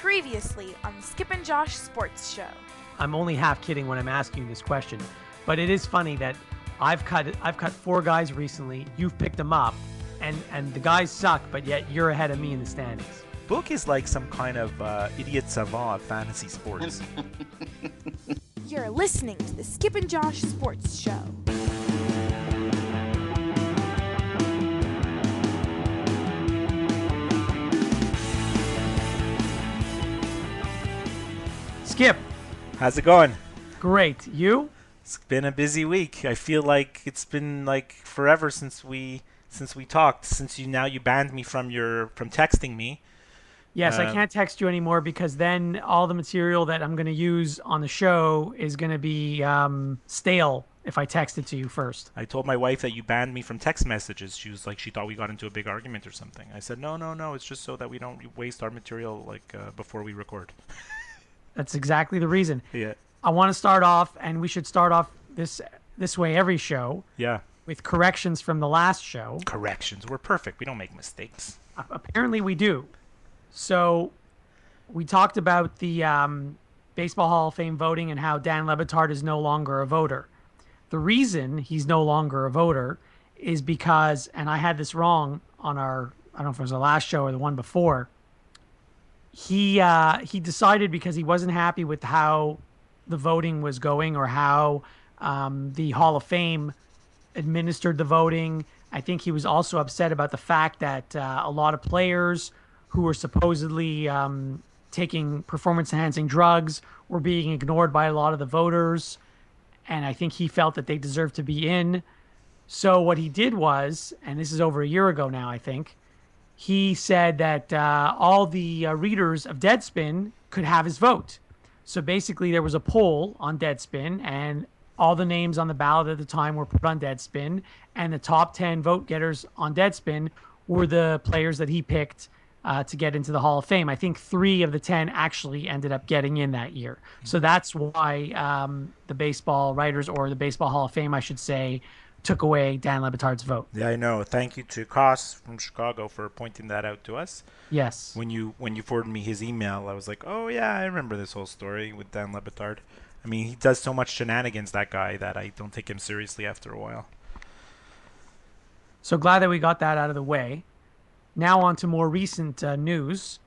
Previously on the Skip and Josh Sports Show. I'm only half kidding when I'm asking you this question, but it is funny that I've cut 4 guys recently. You've picked them up, and the guys suck, but yet you're ahead of me in the standings. Book is like some kind of idiot savant of fantasy sports. You're listening to the Skip and Josh Sports Show. Skip. How's it going? Great. You? It's been a busy week. I feel like it's been like forever since we talked. Since you banned me from texting me. Yes, I can't text you anymore because then all the material that I'm going to use on the show is going to be stale if I text it to you first. I told my wife that you banned me from text messages. She was like, she thought we got into a big argument or something. I said, no, it's just so that we don't waste our material before we record. That's exactly the reason. Yeah. I want to start off, and we should start off this way every show. Yeah. With corrections from the last show. Corrections. We're perfect. We don't make mistakes. Apparently we do. So we talked about the Baseball Hall of Fame voting and how Dan Le Batard is no longer a voter. The reason he's no longer a voter is because, and I had this wrong on I don't know if it was the last show or the one before, he decided because he wasn't happy with how the voting was going or how the Hall of Fame administered the voting. I think he was also upset about the fact that a lot of players who were supposedly taking performance-enhancing drugs were being ignored by a lot of the voters, and I think he felt that they deserved to be in. So what he did was, and this is over a year ago now, I think, he said that all the readers of Deadspin could have his vote. So basically there was a poll on Deadspin, and all the names on the ballot at the time were put on Deadspin, and the top 10 vote getters on Deadspin were the players that he picked to get into the Hall of Fame. I think 3 of the 10 actually ended up getting in that year. So that's why the baseball writers, or the Baseball Hall of Fame, I should say, took away Dan Le Batard's vote. Yeah, I know. Thank you to Koss from Chicago for pointing that out to us. Yes. When you forwarded me his email, I was like, oh yeah, I remember this whole story with Dan Le Batard. I mean, he does so much shenanigans, that guy, that I don't take him seriously after a while. So glad that we got that out of the way. Now on to more recent news.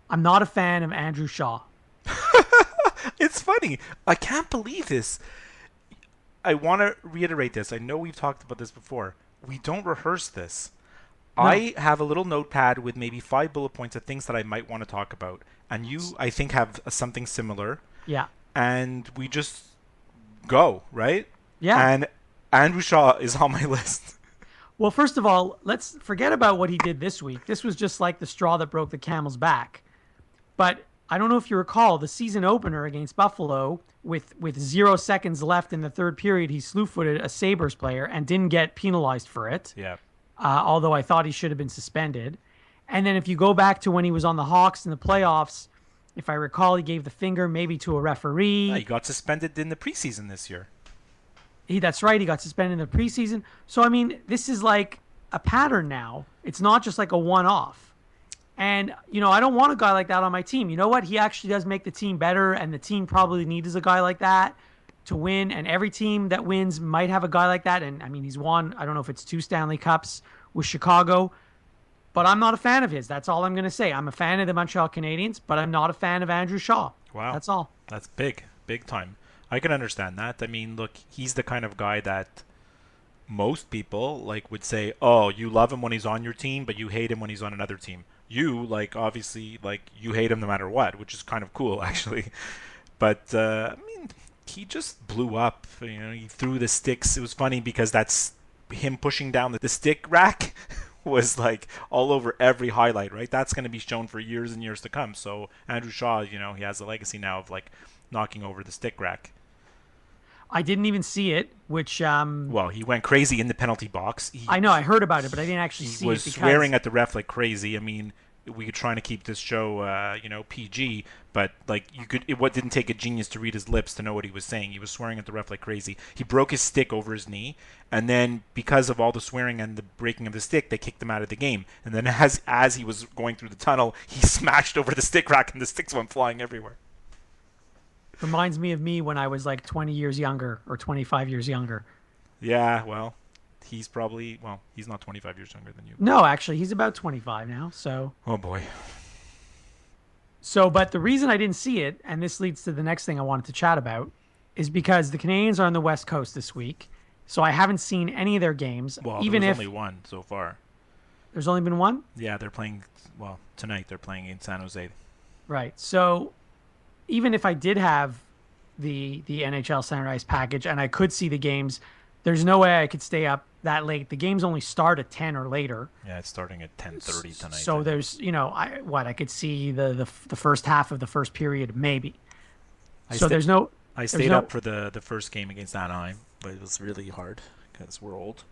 I'm not a fan of Andrew Shaw. It's funny. I can't believe this. I want to reiterate this. I know we've talked about this before. We don't rehearse this. No. I have a little notepad with maybe 5 bullet points of things that I might want to talk about. And you, I think, have something similar. Yeah. And we just go, right? Yeah. And Andrew Shaw is on my list. Well, first of all, let's forget about what he did this week. This was just like the straw that broke the camel's back. But I don't know if you recall, the season opener against Buffalo, with 0 seconds left in the third period, he slew-footed a Sabres player and didn't get penalized for it. Yeah. Although I thought he should have been suspended. And then if you go back to when he was on the Hawks in the playoffs, if I recall, he gave the finger maybe to a referee. Yeah, he got suspended in the preseason this year. That's right. He got suspended in the preseason. So, I mean, this is like a pattern now. It's not just like a one-off. And, I don't want a guy like that on my team. You know what? He actually does make the team better, and the team probably needs a guy like that to win. And every team that wins might have a guy like that. And, I mean, he's won, I don't know if it's 2 Stanley Cups with Chicago. But I'm not a fan of his. That's all I'm going to say. I'm a fan of the Montreal Canadiens, but I'm not a fan of Andrew Shaw. Wow. That's all. That's big time. I can understand that. I mean, look, he's the kind of guy that most people would say, oh, you love him when he's on your team, but you hate him when he's on another team. You, obviously, you hate him no matter what, which is kind of cool, actually. But, I mean, he just blew up. He threw the sticks. It was funny because that's him pushing down the stick rack was all over every highlight, right? That's going to be shown for years and years to come. So Andrew Shaw, he has a legacy now of knocking over the stick rack. I didn't even see it, which... well, he went crazy in the penalty box. I know, I heard about it, but I didn't actually see it. He was swearing at the ref like crazy. I mean, we trying to keep this show, PG, but like what didn't take a genius to read his lips to know what he was saying. He was swearing at the ref like crazy. He broke his stick over his knee, and then because of all the swearing and the breaking of the stick, they kicked him out of the game. And then as he was going through the tunnel, he smashed over the stick rack, and the sticks went flying everywhere. Reminds me of me when I was like 20 years younger or 25 years younger. Yeah, well, he's not 25 years younger than you. No, actually, he's about 25 now. Oh boy. But the reason I didn't see it, and this leads to the next thing I wanted to chat about, is because the Canadians are on the West Coast this week. So I haven't seen any of their games. Well, even there's if only one so far. There's only been one? Yeah, they're playing. Well, tonight they're playing in San Jose. Right. So even if I did have the NHL Sunrise package and I could see the games, there's no way I could stay up that late. The games only start at 10 or later. Yeah, it's starting at 10:30 tonight. So there's, I could see the first half of the first period maybe. I stayed up for the first game against Anaheim, but it was really hard because we're old.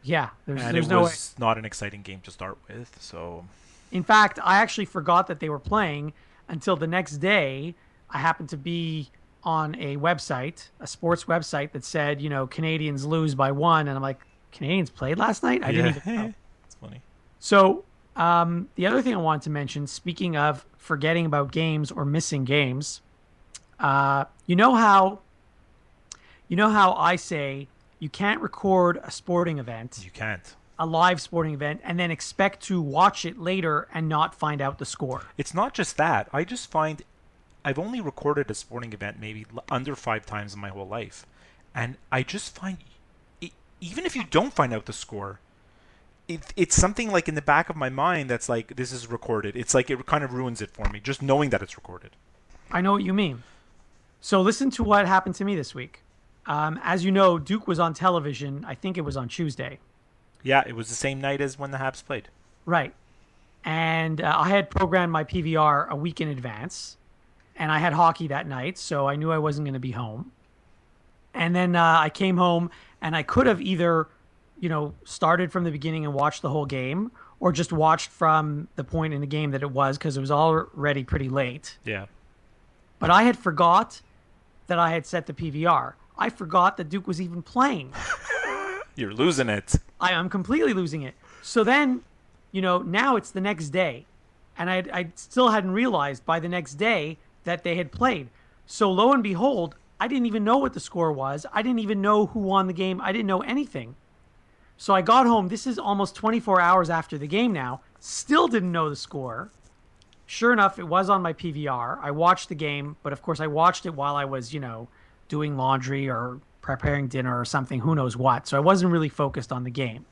Yeah, and there's it no was not an exciting game to start with. So, in fact, I actually forgot that they were playing until the next day. I happened to be on a website, a sports website that said, Canadians lose by 1, and I'm like, Canadians played last night? I didn't even know. It's funny. So, the other thing I wanted to mention, speaking of forgetting about games or missing games, you know how I say you can't record a sporting event. You can't. A live sporting event, and then expect to watch it later and not find out the score. It's not just that. I just find I've only recorded a sporting event maybe under 5 times in my whole life. And I just find, even if you don't find out the score, it's something like in the back of my mind that's like, this is recorded. It's like it kind of ruins it for me, just knowing that it's recorded. I know what you mean. So listen to what happened to me this week. As you know, Duke was on television. I think it was on Tuesday. Yeah, it was the same night as when the Habs played. Right. And I had programmed my PVR a week in advance. And I had hockey that night, so I knew I wasn't going to be home. And then I came home, and I could have either, started from the beginning and watched the whole game, or just watched from the point in the game that it was, because it was already pretty late. Yeah. But I had forgot that I had set the PVR. I forgot that Duke was even playing. You're losing it. I'm completely losing it. So then, now it's the next day. And I still hadn't realized by the next day that they had played. So lo and behold, I didn't even know what the score was. I didn't even know who won the game. I didn't know anything. So I got home. This is almost 24 hours after the game now. Still didn't know the score. Sure enough, it was on my PVR. I watched the game, but of course I watched it while I was, doing laundry or preparing dinner or something, who knows what. So I wasn't really focused on the game.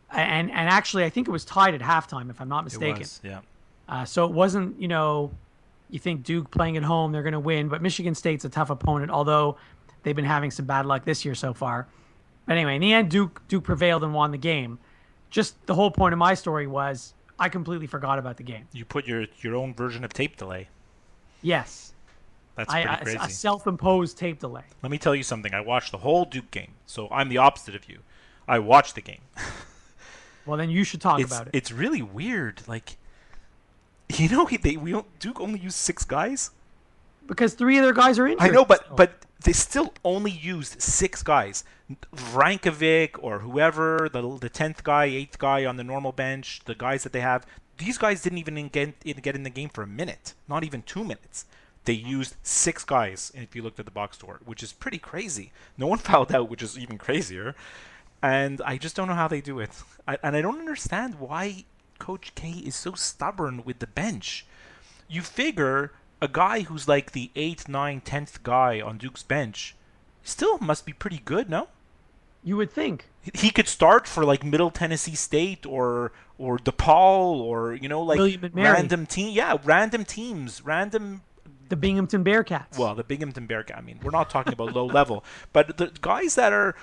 And actually, I think it was tied at halftime, if I'm not mistaken. It was, yeah. So it wasn't, you think Duke playing at home, they're going to win. But Michigan State's a tough opponent, although they've been having some bad luck this year so far. But anyway, in the end, Duke prevailed and won the game. Just the whole point of my story was I completely forgot about the game. You put your own version of tape delay. Yes. That's pretty crazy. A self-imposed tape delay. Let me tell you something. I watched the whole Duke game, so I'm the opposite of you. I watched the game. Well, then you should talk about it. It's really weird. Like, Duke only used 6 guys. Because 3 of their guys are injured. I know, but they still only used 6 guys. Rankovic or whoever, the 10th guy, 8th guy on the normal bench, the guys that they have, these guys didn't even get in the game for a minute, not even 2 minutes. They used 6 guys, if you looked at the box score, which is pretty crazy. No one fouled out, which is even crazier. And I just don't know how they do it. And I don't understand why Coach K is so stubborn with the bench. You figure a guy who's like the 8th, 9th, 10th guy on Duke's bench still must be pretty good, no? You would think. He could start for like Middle Tennessee State or DePaul or, like William and Mary. Random team. Yeah, random teams, the Binghamton Bearcats. Well, the Binghamton Bearcats. I mean, we're not talking about low level, but the guys that are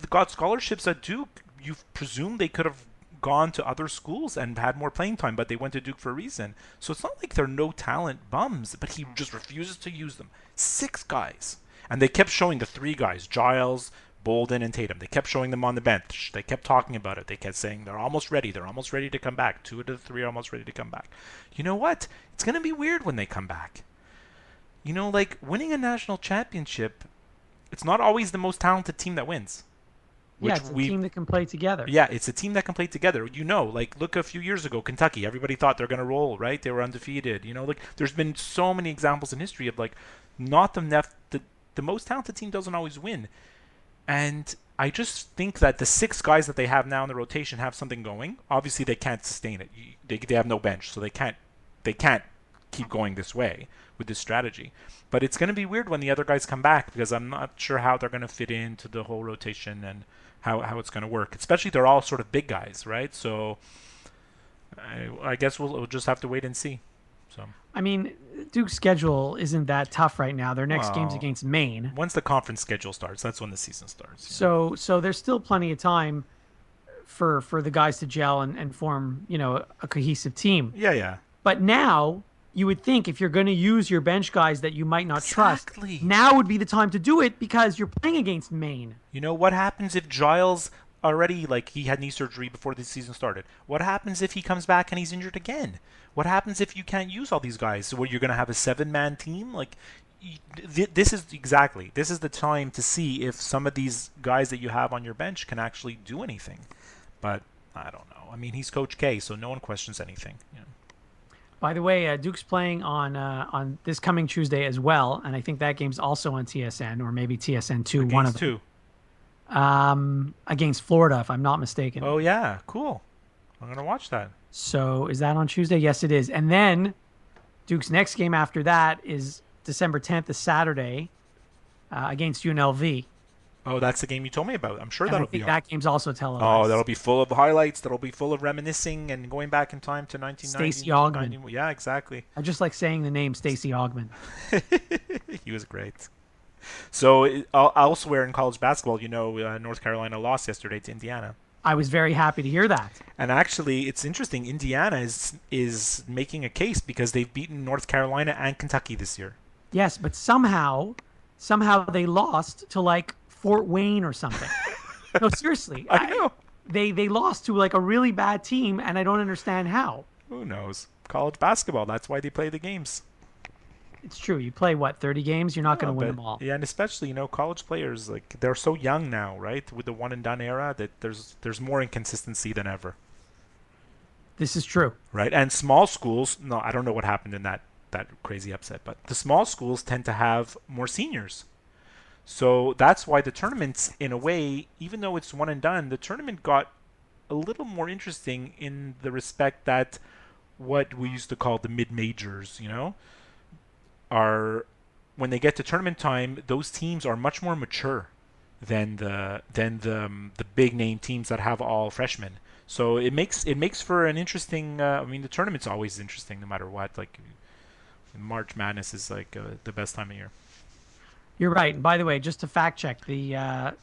got scholarships at Duke, you presume they could have gone to other schools and had more playing time, but they went to Duke for a reason. So it's not like they're no talent bums, but he just refuses to use them. 6 guys, and they kept showing the 3 guys: Giles, Bolden and Tatum. They kept showing them on the bench. They kept talking about it. They kept saying they're almost ready. They're almost ready to come back. 2 of the 3 are almost ready to come back. You know what? It's going to be weird when they come back. You know, like winning a national championship, it's not always the most talented team that wins. Yeah, it's a team that can play together. Yeah, it's a team that can play together. You know, like look a few years ago, Kentucky. Everybody thought they're going to roll, right? They were undefeated. You know, like there's been so many examples in history of like not the most talented team doesn't always win. And I just think that the 6 guys that they have now in the rotation have something going. Obviously, they can't sustain it. They have no bench, so they can't keep going this way with this strategy. But it's going to be weird when the other guys come back because I'm not sure how they're going to fit into the whole rotation and how it's going to work. Especially they're all sort of big guys, right? So I guess we'll just have to wait and see. So I mean, Duke's schedule isn't that tough right now. Their next game's against Maine. Once the conference schedule starts, that's when the season starts. So there's still plenty of time for the guys to gel and form, a cohesive team. Yeah. But now you would think if you're going to use your bench guys that you might not Exactly. trust, now would be the time to do it because you're playing against Maine. You know, what happens if Giles already, like, he had knee surgery before the season started? What happens if he comes back and he's injured again? What happens if you can't use all these guys? So you're going to have a 7-man team? Like, this is the time to see if some of these guys that you have on your bench can actually do anything. But I don't know. I mean, he's Coach K, so no one questions anything. By the way, Duke's playing on this coming Tuesday as well, and I think that game's also on TSN or maybe TSN2. One of them. Against Florida, if I'm not mistaken. Oh yeah, cool. I'm gonna watch that. So is that on Tuesday? Yes, it is. And then Duke's next game after that is December 10th, a Saturday, against UNLV. Oh, that's the game you told me about. I'm sure And that'll I think be on. that game's also televised. Oh, that'll be full of highlights. That'll be full of reminiscing and going back in time to 1990. Stacey Augmon. Yeah, exactly. I just like saying the name Stacey Augmon. He was great. So elsewhere in college basketball, North Carolina lost yesterday to Indiana. I was very happy to hear that. And actually, it's interesting. Indiana is making a case because they've beaten North Carolina and Kentucky this year. Yes, but somehow they lost to like Fort Wayne or something. No, seriously. I know. They lost to like a really bad team, and I don't understand how. Who knows? College basketball. That's why they play the games. It's true. You play, 30 games? You're not going to win them all. Yeah, and especially, college players, like, they're so young now, right? With the one-and-done era, that there's more inconsistency than ever. This is true. Right? And small schools, no, I don't know what happened in that crazy upset, but the small schools tend to have more seniors. So that's why the tournaments, in a way, even though it's one and done, the tournament got a little more interesting in the respect that what we used to call the mid-majors, are when they get to tournament time, those teams are much more mature than the big name teams that have all freshmen. So it makes for an interesting. The tournament's always interesting, no matter what. Like March Madness is like the best time of year. You're right. And by the way, just to fact check, the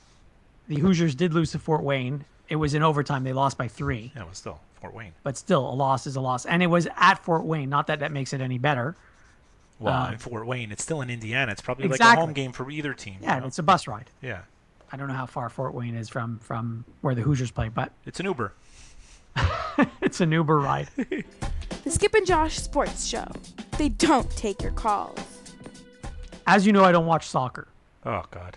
Hoosiers did lose to Fort Wayne. It was in overtime. They lost by 3. Yeah, it was still Fort Wayne. But still, a loss is a loss, and it was at Fort Wayne. Not that makes it any better. Well, in Fort Wayne, it's still in Indiana. It's probably exactly. like a home game for either team. Yeah, it's a bus ride. Yeah. I don't know how far Fort Wayne is from where the Hoosiers play, but it's an Uber. It's an Uber ride. The Skip and Josh Sports Show. They don't take your calls. As you know, I don't watch soccer. Oh God.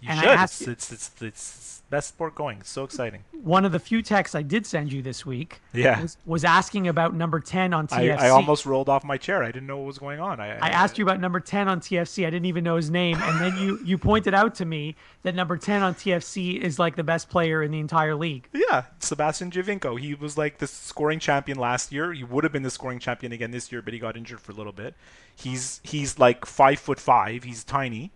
You And should. I asked It's best sport going. It's so exciting. One of the few texts I did send you this week Yeah. was asking about number 10 on TFC. I almost rolled off my chair. I didn't know what was going on. I asked you about number 10 on TFC. I didn't even know his name. And then you pointed out to me that number 10 on TFC is like the best player in the entire league. Yeah, Sebastian Giovinco. He was like the scoring champion last year. He would have been the scoring champion again this year, but he got injured for a little bit. He's like 5'5". He's tiny.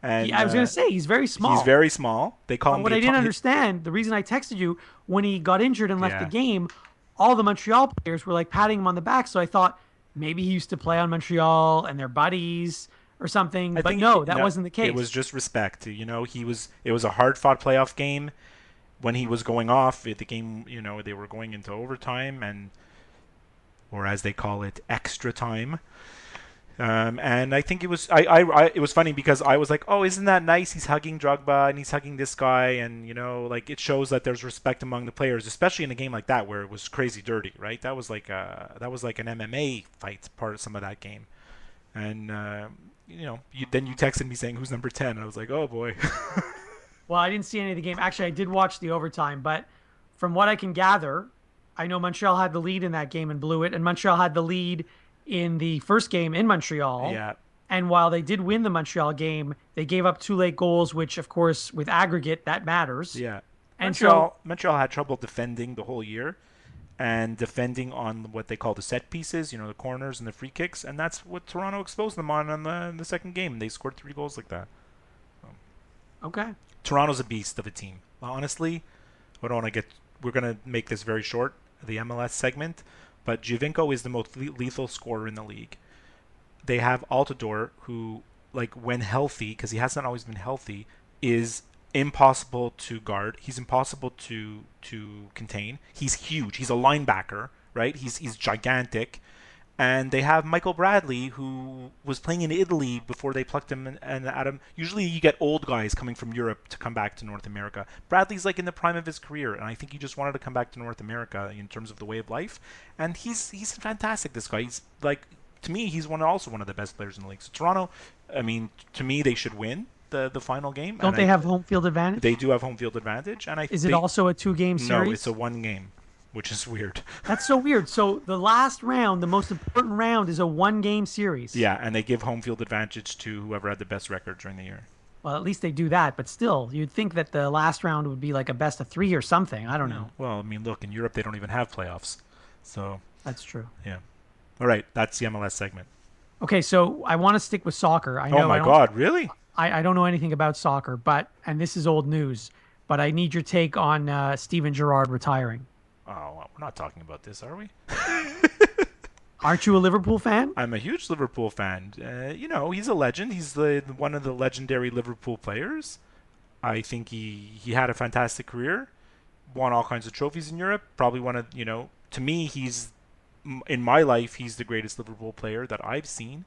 And, I was going to say, he's very small. He's very small. They call him. What I didn't understand, the reason I texted you, when he got injured and left the game, all the Montreal players were like patting him on the back. So I thought maybe he used to play on Montreal and they're buddies or something. But no, that wasn't the case. It was just respect. It was a hard-fought playoff game. When he was going off, the game, they were going into overtime or as they call it, extra time. And I think it was it was funny because I was like, oh, isn't that nice? He's hugging Drogba and he's hugging this guy, and like it shows that there's respect among the players, especially in a game like that where it was crazy dirty, right? That was like an MMA fight part of some of that game, and then you texted me saying who's number 10, and I was like, oh boy. Well, I didn't see any of the game. Actually, I did watch the overtime, but from what I can gather, I know Montreal had the lead in that game and blew it, and Montreal had the lead in the first game in Montreal. Yeah. And while they did win the Montreal game, they gave up 2 late goals, which, of course, with aggregate, that matters. Yeah. And Montreal had trouble defending the whole year and defending on what they call the set pieces, the corners and the free kicks, and that's what Toronto exposed them on the second game. They scored 3 goals like that. Okay. Toronto's a beast of a team. Honestly, we're going to make this very short, the MLS segment, but Giovinco is the most lethal scorer in the league. They have Altidore, who, when healthy, because he hasn't always been healthy, is impossible to guard. He's impossible to contain. He's huge. He's a linebacker, right? He's gigantic. And they have Michael Bradley, who was playing in Italy before they plucked him and Adam. Usually you get old guys coming from Europe to come back to North America. Bradley's in the prime of his career, and I think he just wanted to come back to North America in terms of the way of life. And he's fantastic, this guy. He's to me, he's also one of the best players in the league. So Toronto, I mean, to me, they should win the final game. Don't they have home field advantage? They do have home field advantage. And Is it also a 2-game series? No, it's a 1 game. Which is weird. That's so weird. So the last round, the most important round, is a 1-game series. Yeah, and they give home field advantage to whoever had the best record during the year. Well, at least they do that, but still, you'd think that the last round would be like a best of 3 or something. I don't know. Well, I mean, look, in Europe they don't even have playoffs, so that's true. Yeah. All right, that's the MLS segment. Okay, so I want to stick with soccer. I know. Oh my God, really? I don't know anything about soccer, and this is old news, but I need your take on Steven Gerrard retiring. Oh, well, we're not talking about this, are we? Aren't you a Liverpool fan? I'm a huge Liverpool fan. He's a legend. He's one of the legendary Liverpool players. I think he had a fantastic career, won all kinds of trophies in Europe. Probably one of, to me, in my life, he's the greatest Liverpool player that I've seen.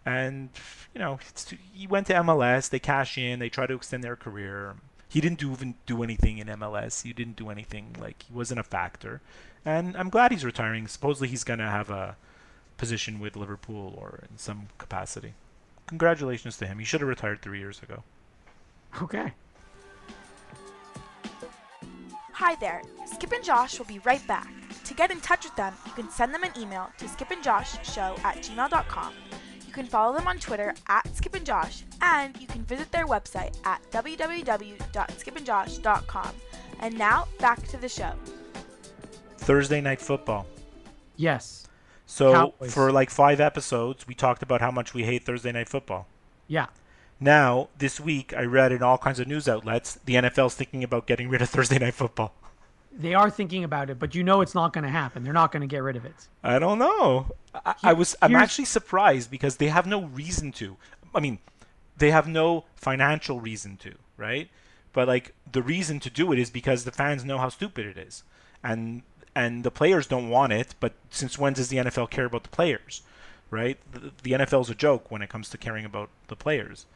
And, he went to MLS. They cash in. They try to extend their career. He didn't even do anything in MLS. He didn't do anything. He wasn't a factor. And I'm glad he's retiring. Supposedly he's going to have a position with Liverpool or in some capacity. Congratulations to him. He should have retired 3 years ago. Okay. Hi there, Skip and Josh will be right back. To get in touch with them, you can send them an email to skipandjoshshow@gmail.com. You can follow them on Twitter @skipandjosh, and you can visit their website at www.skipandjosh.com. And now, back to the show. Thursday Night Football. Yes. So Cowboys. for 5 episodes, we talked about how much we hate Thursday Night Football. Yeah. Now, this week, I read in all kinds of news outlets, the NFL's thinking about getting rid of Thursday Night Football. They are thinking about it, but it's not going to happen. They're not going to get rid of it. I don't know. I'm actually surprised because they have no reason to. I mean, they have no financial reason to, right? But the reason to do it is because the fans know how stupid it is, and the players don't want it. But since when does the NFL care about the players, right? The NFL's a joke when it comes to caring about the players.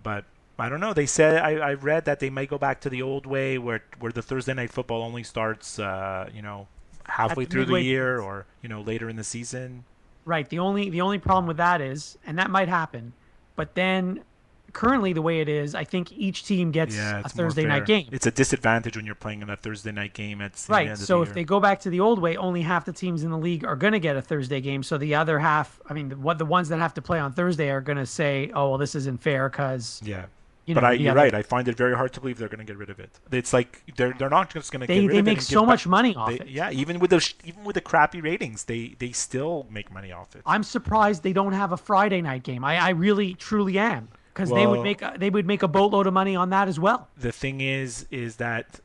But I don't know. They said I read that they might go back to the old way where the Thursday Night Football only starts halfway through the year or later in the season. Right. The only problem with that is, and that might happen, but then currently the way it is, I think each team gets a Thursday night game. It's a disadvantage when you're playing in a Thursday night game. Right. So if they go back to the old way, only half the teams in the league are going to get a Thursday game. So the other half, the ones that have to play on Thursday are going to say, oh, well, this isn't fair because. Yeah. You're right. I find it very hard to believe they're going to get rid of it. It's they're not just going to get rid of it. They make so much money off it. Yeah, even with the crappy ratings, they still make money off it. I'm surprised they don't have a Friday night game. I really truly am, because they would make a boatload of money on that as well. The thing is that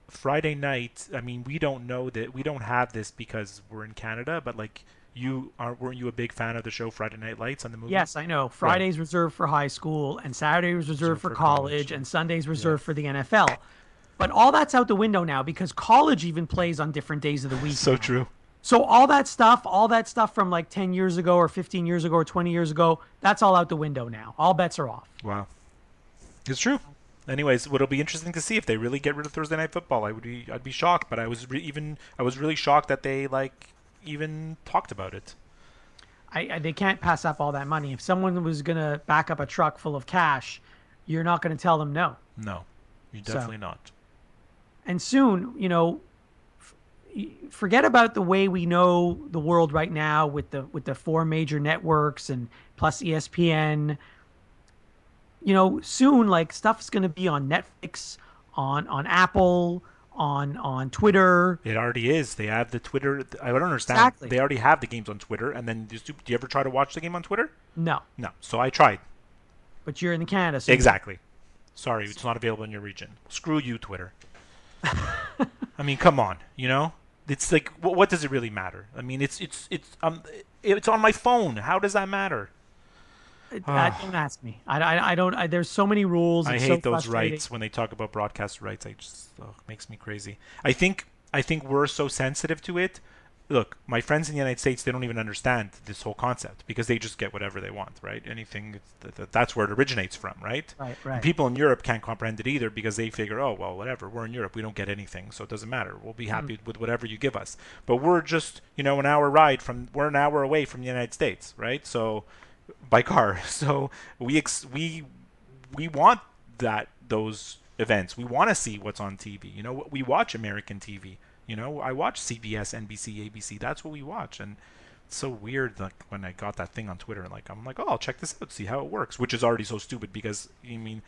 Friday night. I mean, we don't know that we don't have this because we're in Canada, but weren't you a big fan of the show Friday Night Lights on the movie? Yes, I know. Friday's reserved for high school, and Saturday was reserved for college, and Sunday's reserved for the NFL. But all that's out the window now because college even plays on different days of the week. So true. So all that stuff from like 10 years ago or 15 years ago or 20 years ago, that's all out the window now. All bets are off. Wow. It's true. Anyways, it'll be interesting to see if they really get rid of Thursday Night Football. I'd be shocked, but I was really shocked that they like even talked about it. They can't pass up all that money. If someone was going to back up a truck full of cash, you're not going to tell them no. No, you're definitely not. And soon, forget about the way we know the world right now with the four major networks and plus ESPN. Soon, like, stuff's going to be on Netflix, on Apple, on Twitter. It already is. They have the Twitter. I don't understand. Exactly. They already have the games on Twitter, and then do you ever try to watch the game on Twitter? No, No. So I tried. but you're in Canada, so Exactly. Sorry, it's not available in your region. Screw you, Twitter. I mean, come on. It's like, what does it really matter? I mean, it's on my phone. How does that matter? Don't ask me. I don't. There's so many rules. I It's hate so those frustrating. rights when they talk about broadcast rights. It makes me crazy. I think we're so sensitive to it. Look, my friends in the United States, they don't even understand this whole concept because they just get whatever they want, right? Anything, that's where it originates from, right? Right. And people in Europe can't comprehend it either because they figure, oh, well, whatever, we're in Europe, we don't get anything, so it doesn't matter. We'll be happy with whatever you give us. But we're just, we're an hour away from the United States, right? So, by car. So we want those events. We want to see what's on TV. We watch American TV. I watch CBS, NBC, ABC. That's what we watch. And it's so weird, like, when I got that thing on Twitter, and I'm like, oh, I'll check this out, see how it works, which is already so stupid because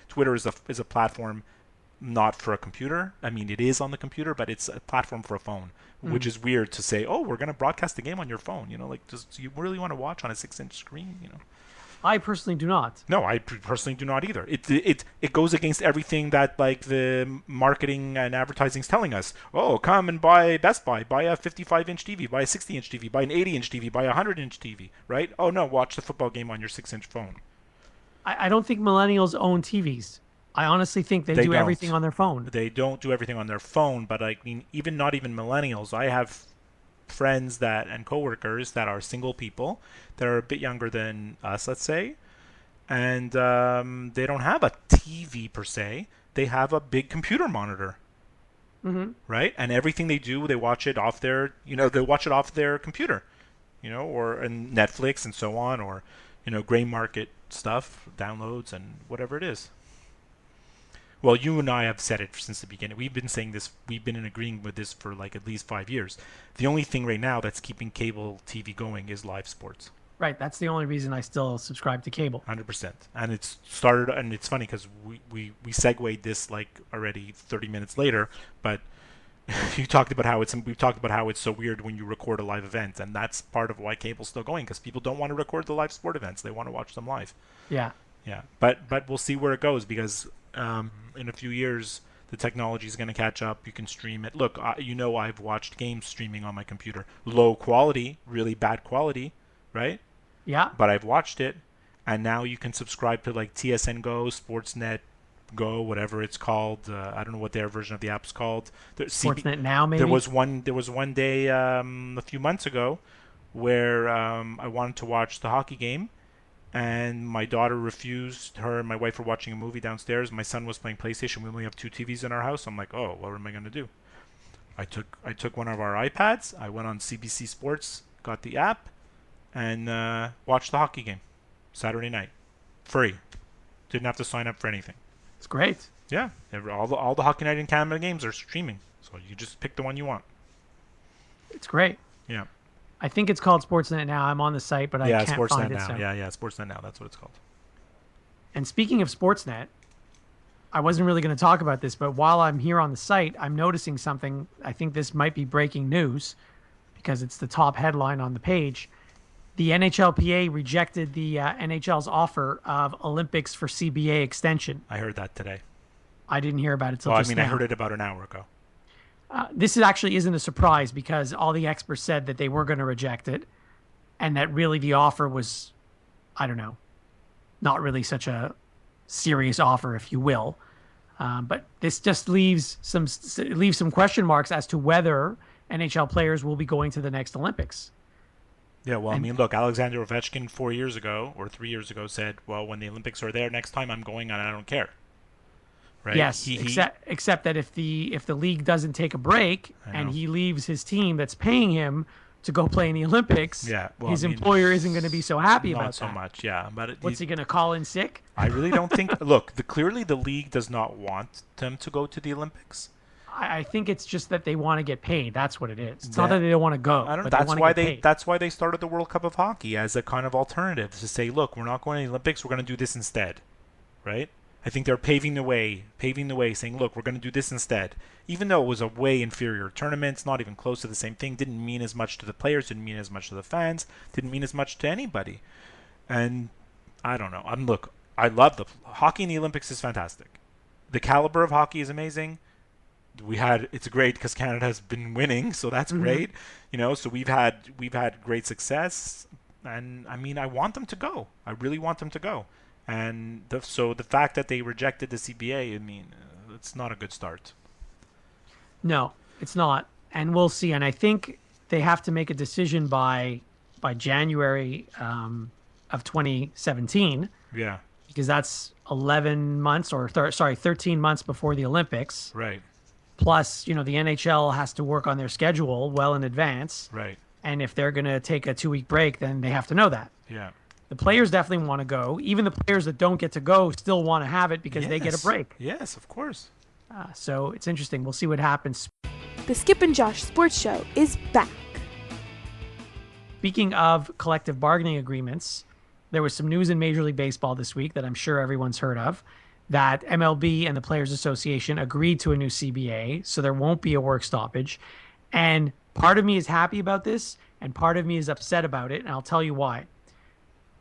Twitter is a platform not for a computer. I mean, it is on the computer, but it's a platform for a phone, which is weird to say, oh, we're going to broadcast the game on your phone. Do you really want to watch on a 6-inch screen? I personally do not. No, I personally do not either. It goes against everything that, like, the marketing and advertising is telling us. Oh, come and buy Best Buy, buy a 55-inch TV, buy a 60-inch TV, buy an 80-inch TV, buy a 100-inch TV, right? Oh no, watch the football game on your 6-inch phone. I don't think millennials own TVs. I honestly think they do don't. everything on their phone. They don't do everything on their phone, but not even millennials. I have friends and coworkers that are single people that are a bit younger than us, let's say, and they don't have a TV per se. They have a big computer monitor, right? And everything they do, they watch it off their, computer, or in Netflix and so on, or gray market stuff, downloads and whatever it is. Well, you and I have said it since the beginning. We've been saying this. We've been agreeing with this for like at least 5 years. The only thing right now that's keeping cable TV going is live sports. Right. That's the only reason I still subscribe to cable. 100%. And it's started, and it's funny because we segued this like already 30 minutes later, but we've talked about how it's so weird when you record a live event, and that's part of why cable's still going, because people don't want to record the live sport events. They want to watch them live. Yeah. Yeah. But we'll see where it goes, because in a few years, the technology is going to catch up. You can stream it. Look, I've watched games streaming on my computer. Low quality, really bad quality, right? Yeah. But I've watched it, and now you can subscribe to like TSN Go, Sportsnet Go, whatever it's called. I don't know what their version of the app's called. Sportsnet Now, maybe? There was one day a few months ago where I wanted to watch the hockey game, and my daughter refused. Her and my wife were watching a movie downstairs. My son was playing PlayStation. We only have 2 TVs in our house. I'm like, oh, what am I going to do? I took one of our iPads. I went on CBC Sports, got the app, and watched the hockey game Saturday night. Free. Didn't have to sign up for anything. It's great. Yeah. All the Hockey Night in Canada games are streaming. So you just pick the one you want. It's great. Yeah. I think it's called Sportsnet Now. I'm on the site, but I can't Sportsnet find now. it. So. Yeah, Sportsnet Now. That's what it's called. And speaking of Sportsnet, I wasn't really going to talk about this, but while I'm here on the site, I'm noticing something. I think this might be breaking news because it's the top headline on the page. The NHLPA rejected the NHL's offer of Olympics for CBA extension. I heard that today. I didn't hear about it till just now. I heard it about an hour ago. This actually isn't a surprise because all the experts said that they were going to reject it, and that really the offer was, I don't know, not really such a serious offer, if you will. But this just leaves some question marks as to whether NHL players will be going to the next Olympics. Yeah, well, I mean, look, Alexander Ovechkin 4 years ago or 3 years ago said, well, when the Olympics are there next time, I'm going and I don't care. Right? Yes, except that if the league doesn't take a break and he leaves his team that's paying him to go play in the Olympics, his employer isn't going to be so happy about that. Not so much, yeah. But what's he going to call in sick? I really don't think. Look, clearly the league does not want them to go to the Olympics. I think it's just that they want to get paid. That's what it is. It's not that they don't want to go. I don't know. But That's why they started the World Cup of Hockey as a kind of alternative to say, look, we're not going to the Olympics. We're going to do this instead, right? I think they're paving the way, saying, look, we're going to do this instead. Even though it was a way inferior tournament, it's not even close to the same thing. Didn't mean as much to the players. Didn't mean as much to the fans. Didn't mean as much to anybody. And I don't know. Look, I love the hockey in the Olympics is fantastic. The caliber of hockey is amazing. It's great because Canada has been winning, so that's great. So we've had great success, and I mean, I want them to go. I really want them to go. And so the fact that they rejected the CBA, I mean, it's not a good start. No, it's not, and we'll see. And I think they have to make a decision by January of 2017. Yeah, because that's 11 months 13 months before the Olympics. Right. Plus, the NHL has to work on their schedule well in advance. Right. And if they're going to take a 2-week break, then they have to know that. Yeah. The players definitely want to go. Even the players that don't get to go still want to have it because they get a break. Yes, of course. So it's interesting. We'll see what happens. The Skip and Josh Sports Show is back. Speaking of collective bargaining agreements, there was some news in Major League Baseball this week that I'm sure everyone's heard of, that MLB and the Players Association agreed to a new CBA, so there won't be a work stoppage. And part of me is happy about this, and part of me is upset about it, and I'll tell you why.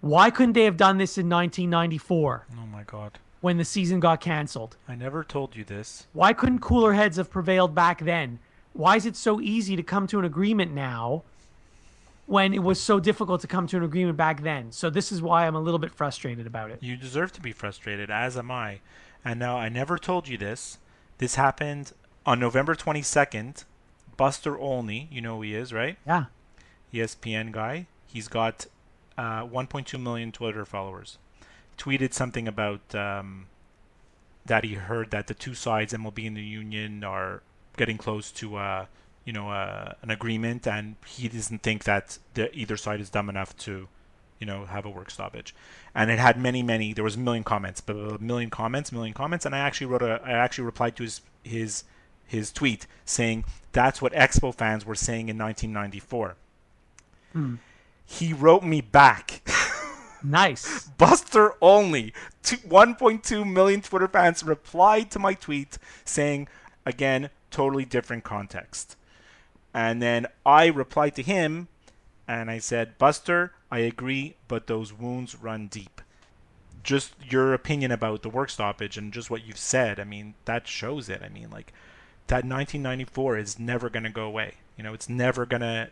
Why couldn't they have done this in 1994? Oh, my God. When the season got canceled? I never told you this. Why couldn't cooler heads have prevailed back then? Why is it so easy to come to an agreement now when it was so difficult to come to an agreement back then? So this is why I'm a little bit frustrated about it. You deserve to be frustrated, as am I. And now, I never told you this. This happened on November 22nd. Buster Olney, you know who he is, right? Yeah. ESPN guy. He's got 1.2 million Twitter followers. Tweeted something about that he heard that the two sides, MLB and the union, are getting close to an agreement, and he doesn't think that either side is dumb enough to have a work stoppage. And it had many there was a million comments, and I actually replied to his tweet saying that's what Expo fans were saying in 1994. He wrote me back. Nice. Buster Olney, 1.2 million Twitter fans replied to my tweet saying, again, totally different context. And then I replied to him and I said, Buster, I agree, but those wounds run deep. Just your opinion about the work stoppage and just what you've said, I mean, that shows it. I mean, like, that 1994 is never going to go away. It's never gonna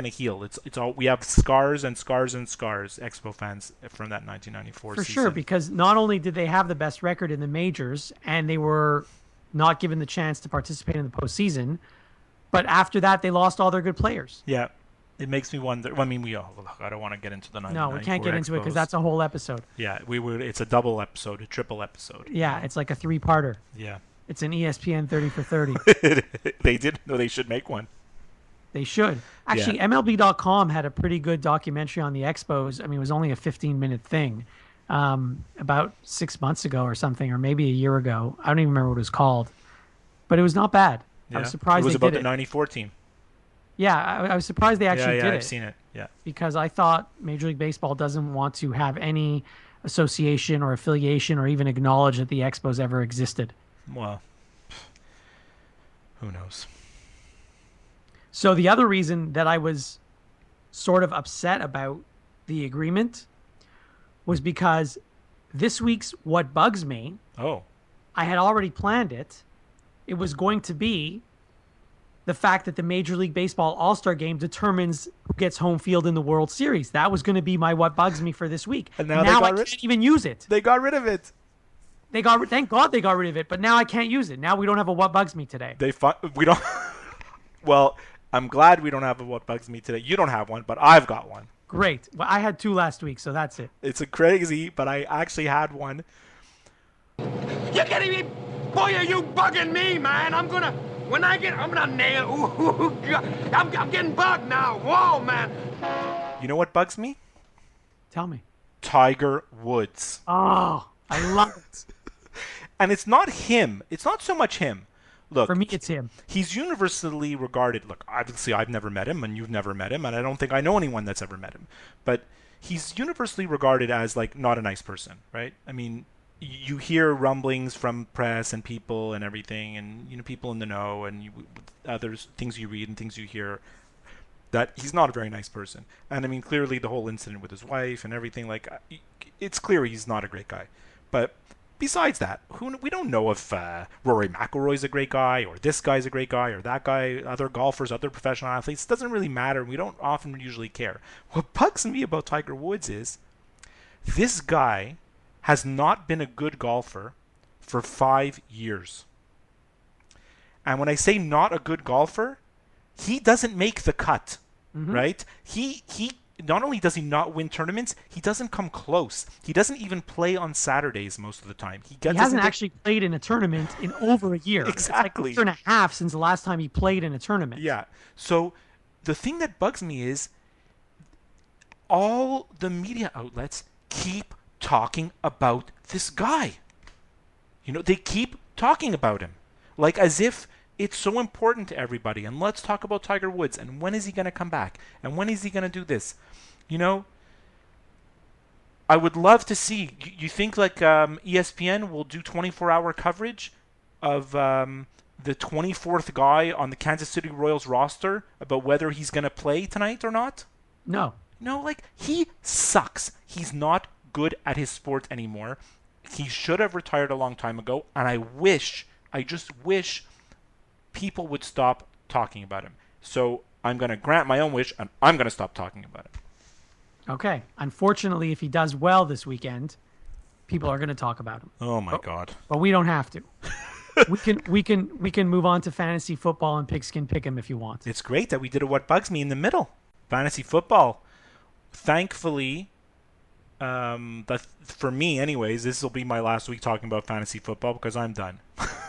heal. It's all, we have scars and scars and scars, Expo fans, from that 1994 season. For sure, because not only did they have the best record in the majors and they were not given the chance to participate in the postseason, but after that they lost all their good players. Yeah, it makes me wonder. I mean, I don't want to get into the 1994 No, we can't get into it because that's a whole episode. Yeah, it's a double episode, a triple episode. Yeah, it's like a 3-parter. Yeah. It's an ESPN 30 for 30. They didn't know they should make one. They should. Actually, MLB.com had a pretty good documentary on the Expos. I mean, it was only a 15-minute thing about 6 months ago or something, or maybe a year ago. I don't even remember what it was called. But it was not bad. Yeah. I was surprised they did it. It was about the 94 team. Yeah, I was surprised they actually did it. Yeah, I've seen it. Yeah. Because I thought Major League Baseball doesn't want to have any association or affiliation or even acknowledge that the Expos ever existed. Well, who knows? So the other reason that I was sort of upset about the agreement was because this week's What Bugs Me, I had already planned it. It was going to be the fact that the Major League Baseball All-Star Game determines who gets home field in the World Series. That was going to be my What Bugs Me for this week. And now I can't even use it. They got rid of it. Thank God they got rid of it, but now I can't use it. Now we don't have a What Bugs Me today. We don't. Well, I'm glad we don't have a what bugs me today. You don't have one, but I've got one. Great. Well, I had 2 last week, so that's it. It's a crazy, but I actually had one. You kidding me? Boy, are you bugging me, man? I'm gonna nail. Ooh, God. I'm getting bugged now. Whoa, man. You know what bugs me? Tell me. Tiger Woods. Oh, I love it. And it's not him. It's not so much him. Look, For me, it's him. he's universally regarded. Look, obviously, I've never met him, and you've never met him, and I don't think I know anyone that's ever met him. But he's universally regarded as like not a nice person, right? I mean, you hear rumblings from press and people and everything, and people in the know, and others things you read and things you hear, that he's not a very nice person. And I mean, clearly, the whole incident with his wife and everything, like, it's clear he's not a great guy. But besides that, we don't know if Rory McIlroy's a great guy, or this guy's a great guy, or that guy, other golfers, other professional athletes. It doesn't really matter. We don't often usually care. What bugs me about Tiger Woods is this guy has not been a good golfer for 5 years. And when I say not a good golfer, he doesn't make the cut, right? He not only does he not win tournaments, he doesn't come close. He doesn't even play on Saturdays most of the time. He hasn't actually played in a tournament in over a year. Exactly. It's like a year and a half since the last time he played in a tournament. Yeah. So the thing that bugs me is all the media outlets keep talking about this guy. They keep talking about him, like as if it's so important to everybody. And let's talk about Tiger Woods. And when is he going to come back? And when is he going to do this? I would love to see. You think like ESPN will do 24-hour coverage of the 24th guy on the Kansas City Royals roster about whether he's going to play tonight or not? No. Like he sucks. He's not good at his sport anymore. He should have retired a long time ago. And I just wish people would stop talking about him. So I'm going to grant my own wish, and I'm going to stop talking about him. Okay. Unfortunately, if he does well this weekend, people are going to talk about him. Oh my God! But we don't have to. we can move on to fantasy football and pigskin pick'em if you want. It's great that we did a what bugs me in the middle. Fantasy football. Thankfully, for me, anyways, this will be my last week talking about fantasy football because I'm done.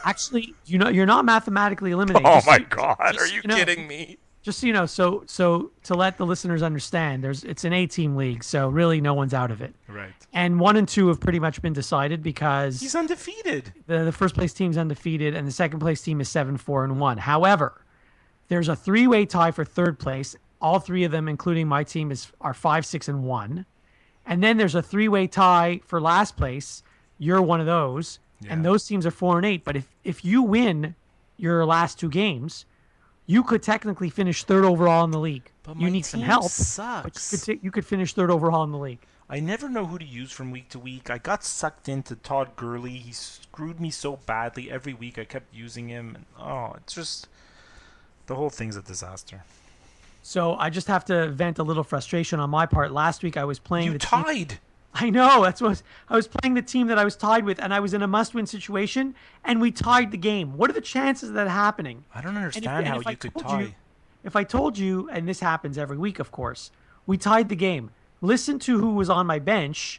Actually, you're not mathematically eliminated. Oh my God! Are you kidding me? Just so you know, so to let the listeners understand, it's an 8-team league, so really no one's out of it. Right. And 1 and 2 have pretty much been decided because he's undefeated. The first place team's undefeated, and the second place team is 7-4-1. However, there's a 3-way tie for third place. All 3 of them, including my team, are 5-6-1. And then there's a 3-way tie for last place. You're one of those, and those teams are 4-8. But if you win your last 2 games, you could technically finish 3rd overall in the league. But you need some help. Sucks. But you could finish 3rd overall in the league. I never know who to use from week to week. I got sucked into Todd Gurley. He screwed me so badly every week. I kept using him. And, it's just the whole thing's a disaster. So I just have to vent a little frustration on my part. Last week I was playing. You tied. I know. I was playing the team that I was tied with, and I was in a must-win situation, and we tied the game. What are the chances of that happening? I don't understand how you could tie. If I told you, and this happens every week, of course, we tied the game. Listen to who was on my bench.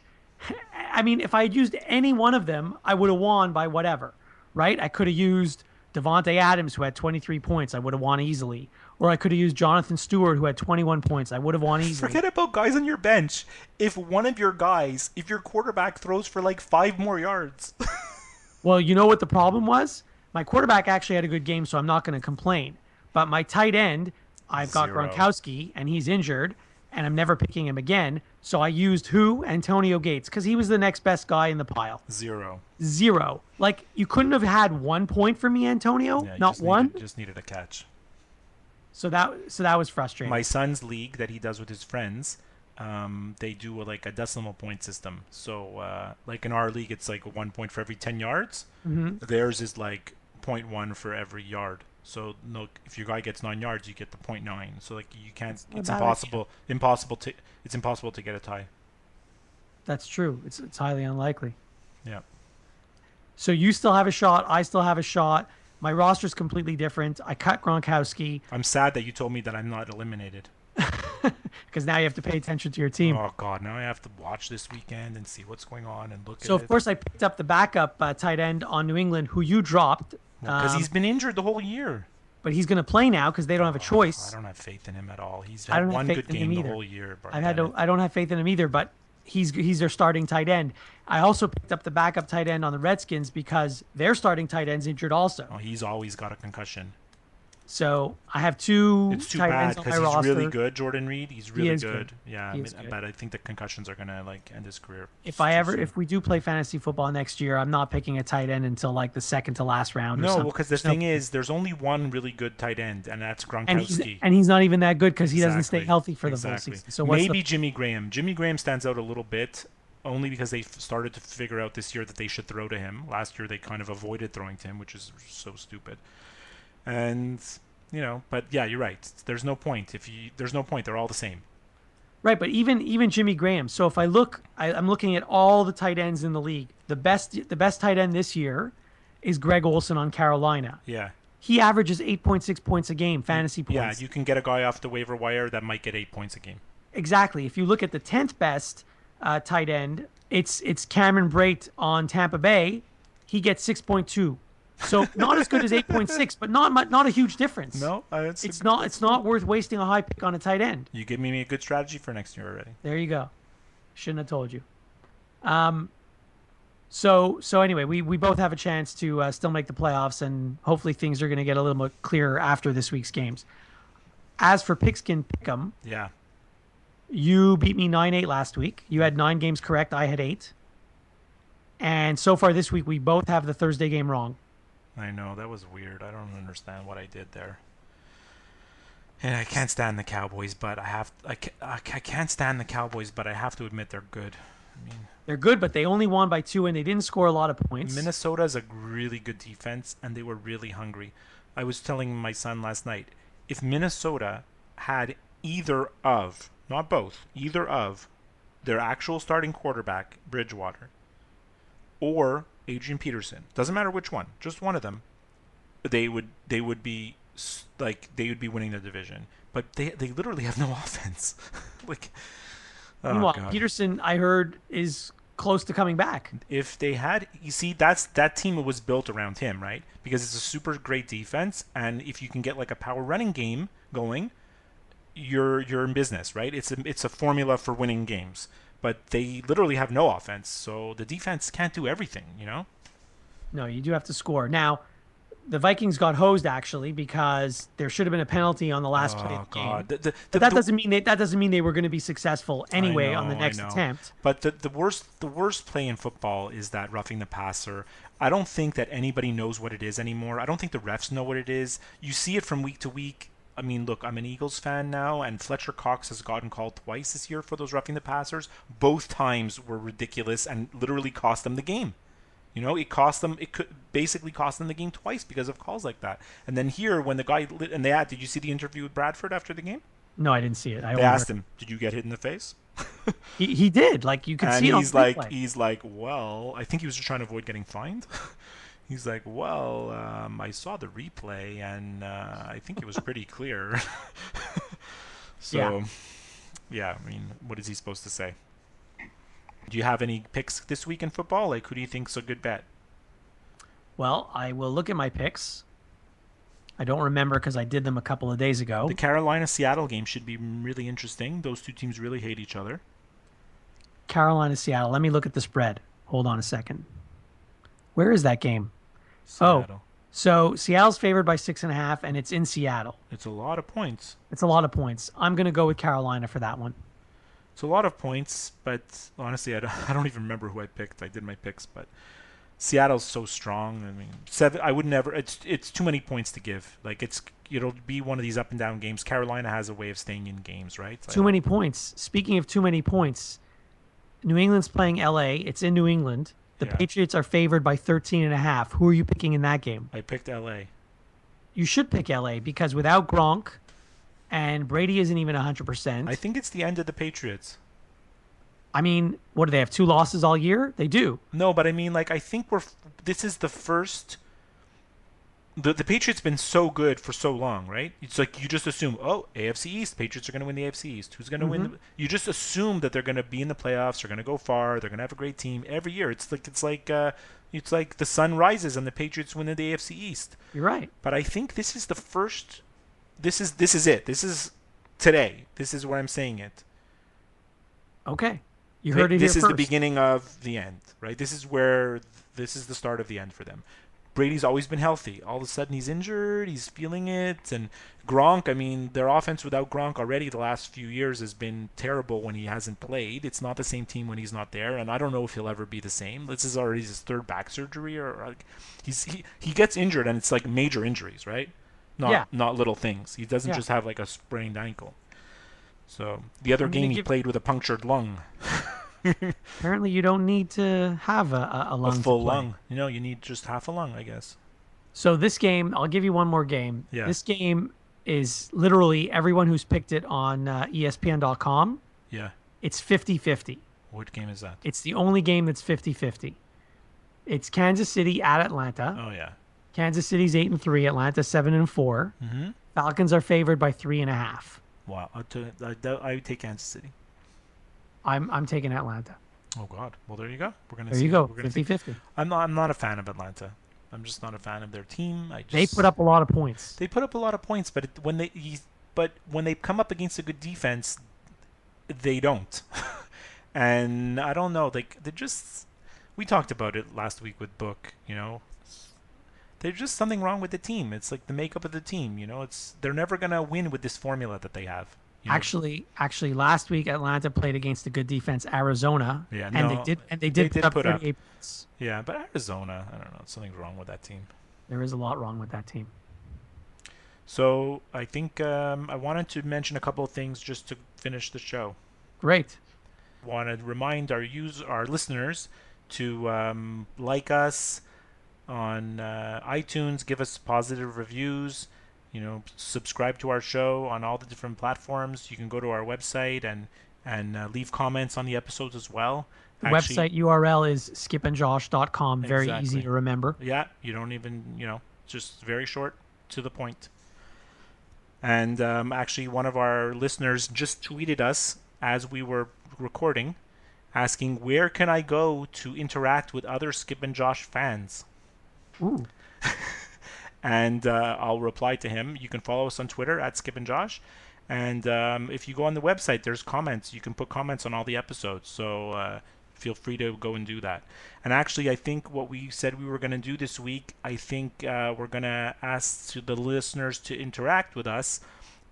I mean, if I had used any one of them, I would have won by whatever, right? I could have used Devontae Adams, who had 23 points. I would have won easily. Or I could have used Jonathan Stewart, who had 21 points. I would have won easily. Forget about guys on your bench. If your quarterback throws for like 5 more yards. Well, you know what the problem was? My quarterback actually had a good game, so I'm not going to complain. But my tight end, I've got Gronkowski, and he's injured, and I'm never picking him again. So I used who? Antonio Gates, because he was the next best guy in the pile. 0. Like, you couldn't have had 1 point for me, Antonio? Yeah, not one? Just needed a catch. So that was frustrating. My son's league that he does with his friends, they do a decimal point system. So like in our league, it's like 1 point for every 10 yards. Mm-hmm. Theirs is like 0.1 for every yard. So if your guy gets 9 yards, you get the 0.9. So like you can't. It's impossible to get a tie. That's true. It's highly unlikely. Yeah. So you still have a shot. I still have a shot. My roster's completely different. I cut Gronkowski I'm sad that you told me that I'm not eliminated. because now you have to pay attention to your team. Oh God, now I have to watch this weekend and see what's going on and look So at of course I picked up the backup tight end on New England, who you dropped. because he's been injured the whole year. But he's going to play now because they don't have a choice. I don't have faith in him at all. He's I had don't have one faith good in him game the either. whole year. But I don't have faith in him either, but he's their starting tight end. I also picked up the backup tight end on the Redskins because their starting tight end's injured also. Oh, he's always got a concussion. So I have two It's too tight bad ends on my because he's roster. really good, Jordan Reed. He's really is good. good. Yeah, He is good. but I think the concussions are gonna like end his career. If we do play fantasy football next year, I'm not picking a tight end until like the second to last round. Or No, something. because the thing is, there's only one really good tight end, and that's and Gronkowski. he's not even that good because he doesn't stay Exactly. healthy for the full Exactly. season. So what's maybe the, Jimmy Graham. Jimmy Graham stands out a little bit, only because they started to figure out this year that they should throw to him. Last year they kind of avoided throwing to him, which is so stupid. And but yeah, you're right. There's no point. There's no point. They're all the same. right? But even Jimmy Graham. So if I look, I'm looking at all the tight ends in the league. The best tight end this year is Greg Olson on Carolina. Yeah. He averages 8.6 points a game, fantasy points. Yeah, you can get a guy off the waiver wire that might get 8 points a game. Exactly. If you look at the 10th best tight end, it's Cameron Brate on Tampa Bay. He gets 6.2. So not as good as 8.6, but not a huge difference. No, It's not worth wasting a high pick on a tight end. You give me a good strategy for next year already. There you go. Shouldn't have told you. So anyway, we both have a chance to still make the playoffs, and hopefully things are going to get a little bit clearer after this week's games. As for Pigskin Pick'em, Yeah. you beat me 9-8 last week. You had 9 games correct. I had 8. And so far this week, we both have the Thursday game wrong. I know, that was weird. I don't understand what I did there. And I can't stand the Cowboys, but I can't stand the Cowboys, but I have to admit they're good. I mean, They're good, but they only won by 2, and they didn't score a lot of points. Minnesota's a really good defense, and they were really hungry. I was telling my son last night, if Minnesota had either of, not both, either of their actual starting quarterback, Bridgewater, or Adrian Peterson, doesn't matter which one, just one of them, they would be winning the division. But they literally have no offense. Meanwhile, God. Peterson, I heard, is close to coming back. If they had, you see, that team was built around him, right? Because it's a super great defense, and if you can get like a power running game going, you're in business, right? It's a formula for winning games. But they literally have no offense, so the defense can't do everything, No, you do have to score. Now, the Vikings got hosed actually because there should have been a penalty on the last play of the game. God. But that doesn't mean they were going to be successful anyway on the next I know. attempt. But the worst play in football is that roughing the passer. I don't think that anybody knows what it is anymore. I don't think the refs know what it is. You see it from week to week. I mean, look, I'm an Eagles fan now, and Fletcher Cox has gotten called twice this year for those roughing the passers. Both times were ridiculous and literally cost them the game. It could basically cost them the game twice because of calls like that. And then here, when the guy, did you see the interview with Bradford after the game? No, I didn't see it. They asked him, did you get hit in the face? He did. Like, you could And see it on he's the replay. he's like, well, I think he was just trying to avoid getting fined. He's like, well, I saw the replay, and I think it was pretty clear. So, yeah, I mean, what is he supposed to say? Do you have any picks this week in football? Like, who do you think's a good bet? Well, I will look at my picks. I don't remember because I did them a couple of days ago. The Carolina-Seattle game should be really interesting. Those two teams really hate each other. Carolina, Seattle. Let me look at the spread. Hold on a second. Where is that game? Seattle. So Seattle's favored by 6.5, and it's in Seattle. It's a lot of points. It's a lot of points. I'm going to go with Carolina for that one. It's a lot of points, but honestly, I don't even remember who I picked. I did my picks, but Seattle's so strong. I mean, 7. I would never. It's too many points to give. Like it'll be one of these up and down games. Carolina has a way of staying in games, right? Too many points. Speaking of too many points, New England's playing LA. It's in New England. The Patriots are favored by 13.5. Who are you picking in that game? I picked LA. You should pick LA because without Gronk, and Brady isn't even 100%. I think it's the end of the Patriots. I mean, what do they have? 2 losses all year? They do. No, but I mean, like, I think this is the first the Patriots been so good for so long, right? It's like you just assume, oh, AFC East, Patriots are going to win the AFC East. Who's going to win? You just assume that they're going to be in the playoffs. They're going to go far. They're going to have a great team every year. It's like the sun rises and the Patriots win the AFC East. You're right. But I think this is the first. This is it. This is today. This is where I'm saying it. Okay. You heard it here This is first. the beginning of the end, right? This is the start of the end for them. Brady's always been healthy. All of a sudden he's injured. He's feeling it. And Gronk, I mean, their offense without Gronk already the last few years has been terrible when he hasn't played. It's not the same team when he's not there. And I don't know if he'll ever be the same. This is already his third back surgery. Or like he gets injured and it's like major injuries, right? Not little things. He doesn't just have like a sprained ankle. So the other game he played with a punctured lung. Apparently, you don't need to have a lung. A full to play. lung. You need just half a lung, I guess. So this game, I'll give you one more game. Yeah. This game is literally everyone who's picked it on ESPN.com. Yeah. It's 50-50. What game is that? It's the only game that's 50-50. It's Kansas City at Atlanta. Oh yeah. Kansas City's 8-3, Atlanta 7-4. Mm-hmm. Falcons are favored by 3.5. Wow. I would take Kansas City. I'm taking Atlanta. Oh God. Well, there you go. We're gonna. There see. you go. We're gonna see. 50-50. I'm not a fan of Atlanta. I'm just not a fan of their team. They put up a lot of points. They put up a lot of points, but when they come up against a good defense, they don't. And I don't know. Like they just. We talked about it last week with Book. There's just something wrong with the team. It's like the makeup of the team. They're never gonna win with this formula that they have. Actually, last week Atlanta played against a good defense, Arizona, Yeah, and they did put up 38 points. Yeah, but Arizona, I don't know. Something's wrong with that team. There is a lot wrong with that team. So I think I wanted to mention a couple of things just to finish the show. Great. Want to remind our listeners to like us on iTunes, give us positive reviews. Subscribe to our show on all the different platforms. You can go to our website and leave comments on the episodes as well. The website URL is skipandjosh.com. Very easy to remember. Yeah, you don't even, just very short, to the point. And actually, one of our listeners just tweeted us as we were recording, asking, where can I go to interact with other Skip and Josh fans? Ooh. And I'll reply to him. You can follow us on Twitter at Skip and Josh. And if you go on the website, there's comments. You can put comments on all the episodes. So feel free to go and do that. And actually, I think what we said we were going to do this week, I think we're going to ask the listeners to interact with us.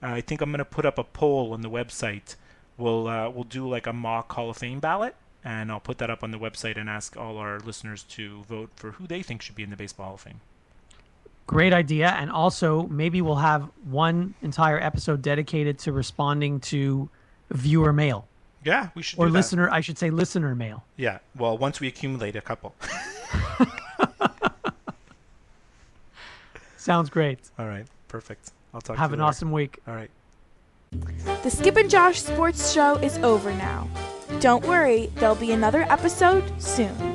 I think I'm going to put up a poll on the website. We'll do like a mock Hall of Fame ballot. And I'll put that up on the website and ask all our listeners to vote for who they think should be in the Baseball Hall of Fame. Great idea. And also, maybe we'll have one entire episode dedicated to responding to viewer mail. Yeah, we should or do listener, I should say listener mail. Yeah, well, once we accumulate a couple. Sounds great. All right, perfect. I'll talk Have to you an later. awesome week. All right. The Skip and Josh Sports Show is over now. Don't worry, there'll be another episode soon.